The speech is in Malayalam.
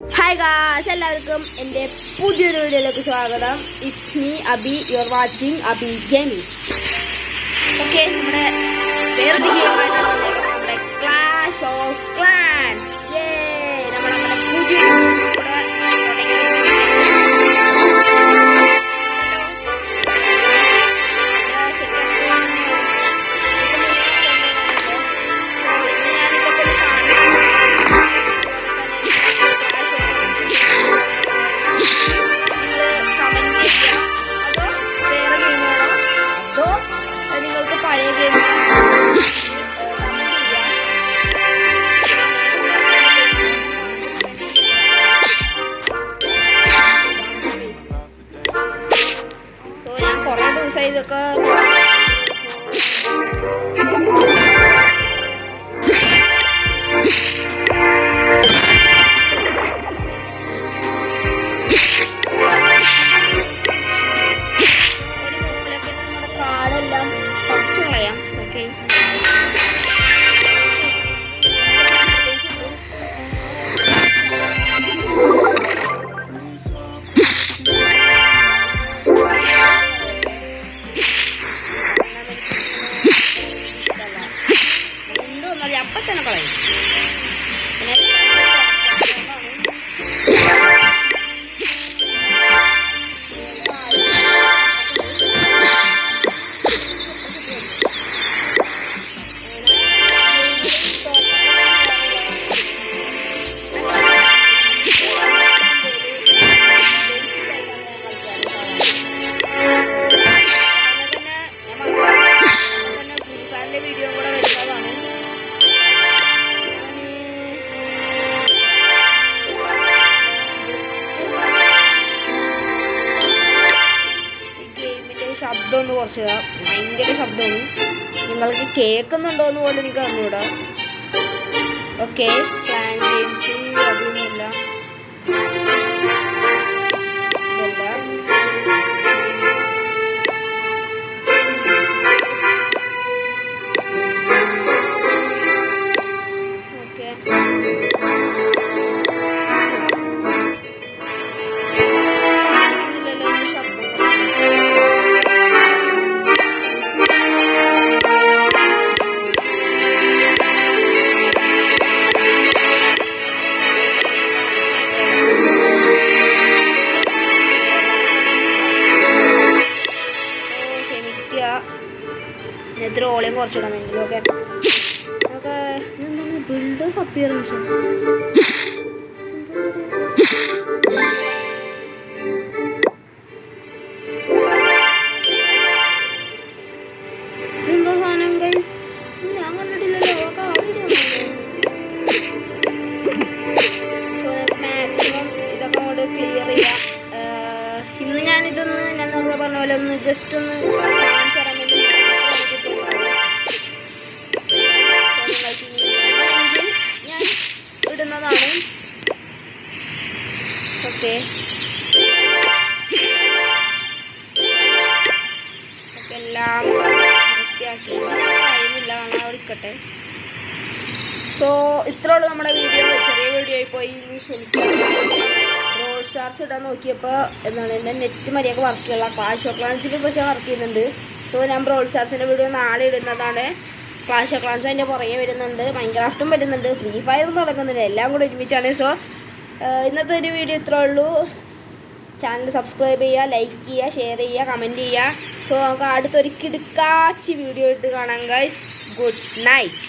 Hi guys, എല്ലാവർക്കും എൻ്റെ പുതിയൊരു വീഡിയോയിലേക്ക് സ്വാഗതം. It's me Abi. You are watching Abi gaming. Okay, നമ്മുടെ വേറൊരു ഗെയിമായിട്ടാണ് വന്നേക്കുന്നത്. നമ്മുടെ ക്ലാഷ് ഓഫ് ക്ലാൻസ്. നമ്മളങ്ങനെ പുതിയൊരു കൂടെ നിങ്ങൾക്ക് പഴയ ഗെയിംസ് സോ ഞാൻ കുറേ ദിവസമായി ഇതൊക്കെ കാടെല്ലാം പറിച്ചു കളയാം. ഓക്കെ, എന്തോന്നല്ല അപ്പം തന്നെ കളയും. വീഡിയോ കൂടെ വരുന്നതാണ്. ഈ ഗെയിമിൻ്റെ ശബ്ദം ഒന്ന് കുറച്ച് ഭയങ്കര ശബ്ദമാണ്. നിങ്ങൾക്ക് കേൾക്കുന്നുണ്ടോയെന്ന് പോലും എനിക്ക് അറിഞ്ഞൂടാ. ഓക്കെ, പ്ലാൻ ഗെയിംസ് അതൊന്നുമില്ല. എത്ര ഓളയും കുറച്ചിടാൻ വേണമെങ്കിലും. ഓക്കെ, നമുക്ക് എന്താണ് ബിൽഡേഴ്സ് അപ്പിയറൻസ്. ഇതെന്തോ സാധനം ഗൈസ്, ഞാൻ കണ്ടിട്ടില്ലല്ലോ. ഒക്കെ മാക്സിമം ഇതൊക്കെ അങ്ങോട്ട് ക്ലിയർ ചെയ്യാം. ഇന്ന് ഞാൻ പറഞ്ഞ പോലെ ഒന്ന് ജസ്റ്റ് ഒന്ന് കാണിച്ചു തരാൻ വേണ്ടി ഞാൻ ഇടുന്നതാണ്. ഓക്കെ, എല്ലാം വൃത്തിയാക്കി കഴിയുന്നില്ല, കാണാൻ വിളിക്കട്ടെ. സോ ഇത്രയുള്ളൂ നമ്മുടെ വീഡിയോ. ചെറിയ വീഡിയോ ആയി പോയി, ക്ഷമിക്കാം. റോൾ സ്റ്റാർസ് ഇടാൻ നോക്കിയപ്പോൾ എന്താണ് എൻ്റെ നെറ്റ് മര്യാദക്ക് വർക്ക് ചെയ്യില്ല. ക്ലാഷ് ഓഫ് ക്ലാൻസിൽ പക്ഷേ വർക്ക് ചെയ്യുന്നുണ്ട്. സോ ഞാൻ ബ്രോൾ സ്റ്റാർസിൻ്റെ വീഡിയോ നാളെ ഇടുന്നതാണ്. ക്ലാഷ് ഓഫ് ക്ലാൻസ് അതിൻ്റെ പുറകെ വരുന്നുണ്ട്, മൈൻക്രാഫ്റ്റും വരുന്നുണ്ട്, ഫ്രീ ഫയറും തുടങ്ങുന്നുണ്ട്, എല്ലാം കൂടെ ഒരുമിച്ചാണ്. സോ ഇന്നത്തെ ഒരു വീഡിയോ ഇത്രേ ഉള്ളൂ. ചാനൽ സബ്സ്ക്രൈബ് ചെയ്യുക, ലൈക്ക് ചെയ്യുക, ഷെയർ ചെയ്യുക, കമൻറ്റ് ചെയ്യുക. സോ നമുക്ക് അടുത്തൊരു കിടുക്കാച്ചി വീഡിയോ ഇട്ട് കാണാം ഗൈസ്. Good night.